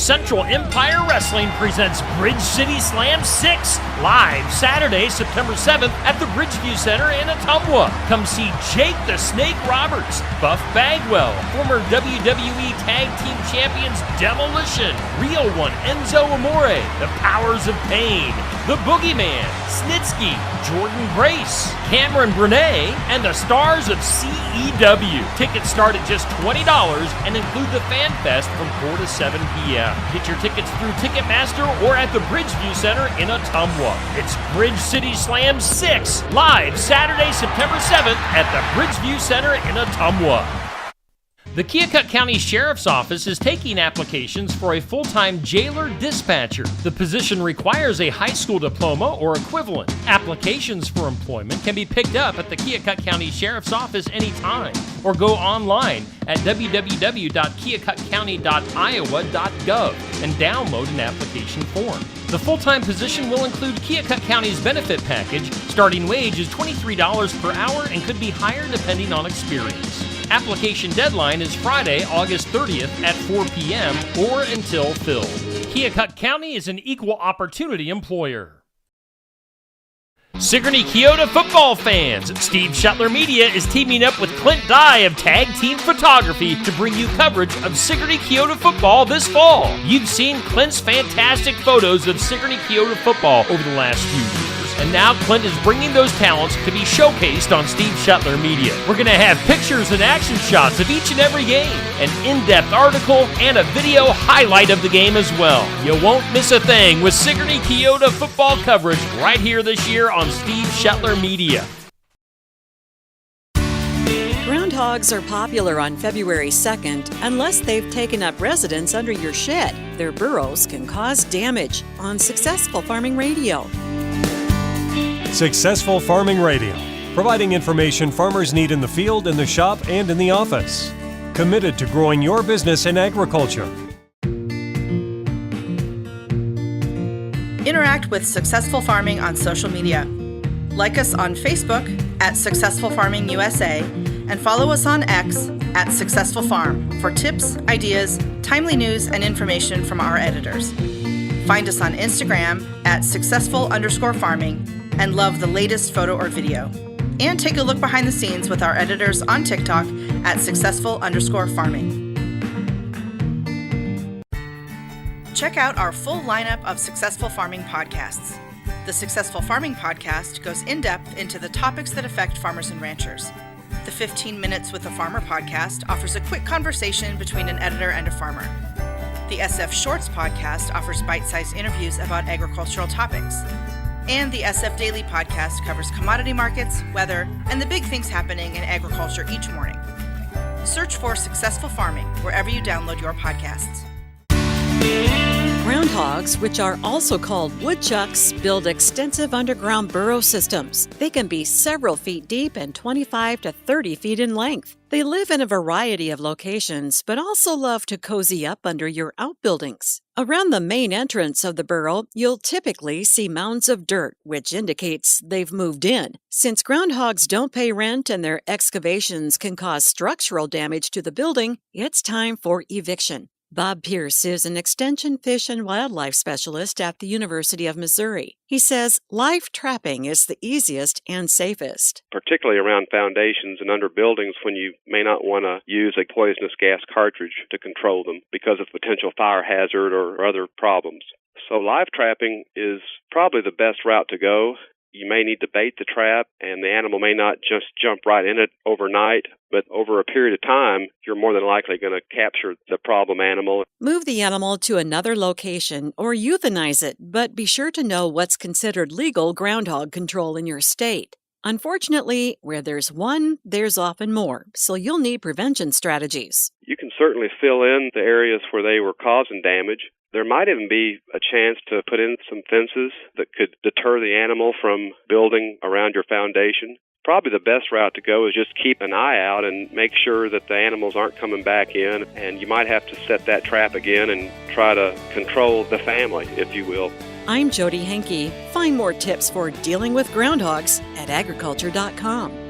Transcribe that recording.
Central Empire Wrestling presents Bridge City Slam 6, live Saturday, September 7th at the Bridgeview Center in Ottumwa. Come see Jake the Snake Roberts, Buff Bagwell, former WWE Tag Team Champions Demolition, Real One Enzo Amore, The Powers of Pain, The Boogeyman, Snitsky, Jordan Grace, Cameron Brennan, and the stars of CEW. Tickets start at just $20 and include the Fan Fest from 4 to 7 p.m. Get your tickets through Ticketmaster or at the Bridgeview Center in Ottumwa. It's Bridge City Slam 6, live Saturday, September 7th at the Bridgeview Center in Ottumwa. The Keokuk County Sheriff's Office is taking applications for a full-time jailer dispatcher. The position requires a high school diploma or equivalent. Applications for employment can be picked up at the Keokuk County Sheriff's Office anytime, or go online at www.keokukcounty.iowa.gov and download an application form. The full-time position will include Keokuk County's benefit package. Starting wage is $23 per hour and could be higher depending on experience. Application deadline is Friday, August 30th at 4 p.m. or until filled. Keokuk County is an equal opportunity employer. Sigourney Keota football fans, Steve Shuttler Media is teaming up with Clint Dye of Tag Team Photography to bring you coverage of Sigourney Keota football this fall. You've seen Clint's fantastic photos of Sigourney Keota football over the last few years. And now Clint is bringing those talents to be showcased on Steve Shuttler Media. We're going to have pictures and action shots of each and every game, an in-depth article, and a video highlight of the game as well. You won't miss a thing with Sigourney Keota football coverage right here this year on Steve Shuttler Media. Groundhogs are popular on February 2nd unless they've taken up residence under your shed. Their burrows can cause damage on Successful Farming Radio. Successful Farming Radio, providing information farmers need in the field, in the shop, and in the office. Committed to growing your business in agriculture. Interact with Successful Farming on social media. Like us on Facebook at Successful Farming USA and follow us on X at Successful Farm for tips, ideas, timely news, and information from our editors. Find us on Instagram at Successful_Farming and love the latest photo or video. And take a look behind the scenes with our editors on TikTok at Successful_Farming. Check out our full lineup of Successful Farming podcasts. The Successful Farming podcast goes in-depth into the topics that affect farmers and ranchers. The 15 Minutes with a Farmer podcast offers a quick conversation between an editor and a farmer. The SF Shorts podcast offers bite-sized interviews about agricultural topics. And the SF Daily podcast covers commodity markets, weather, and the big things happening in agriculture each morning. Search for Successful Farming wherever you download your podcasts. Groundhogs, which are also called woodchucks, build extensive underground burrow systems. They can be several feet deep and 25 to 30 feet in length. They live in a variety of locations, but also love to cozy up under your outbuildings. Around the main entrance of the burrow, you'll typically see mounds of dirt, which indicates they've moved in. Since groundhogs don't pay rent and their excavations can cause structural damage to the building, it's time for eviction. Bob Pierce is an extension fish and wildlife specialist at the University of Missouri. He says live trapping is the easiest and safest. Particularly around foundations and under buildings when you may not want to use a poisonous gas cartridge to control them because of potential fire hazard or other problems. So live trapping is probably the best route to go. You may need to bait the trap, and the animal may not just jump right in it overnight, but over a period of time, you're more than likely going to capture the problem animal. Move the animal to another location or euthanize it, but be sure to know what's considered legal groundhog control in your state. Unfortunately, where there's one, there's often more, so you'll need prevention strategies. You can certainly fill in the areas where they were causing damage. There might even be a chance to put in some fences that could deter the animal from building around your foundation. Probably the best route to go is just keep an eye out and make sure that the animals aren't coming back in, and you might have to set that trap again and try to control the family, if you will. I'm Jody Henke. Find more tips for dealing with groundhogs at agriculture.com.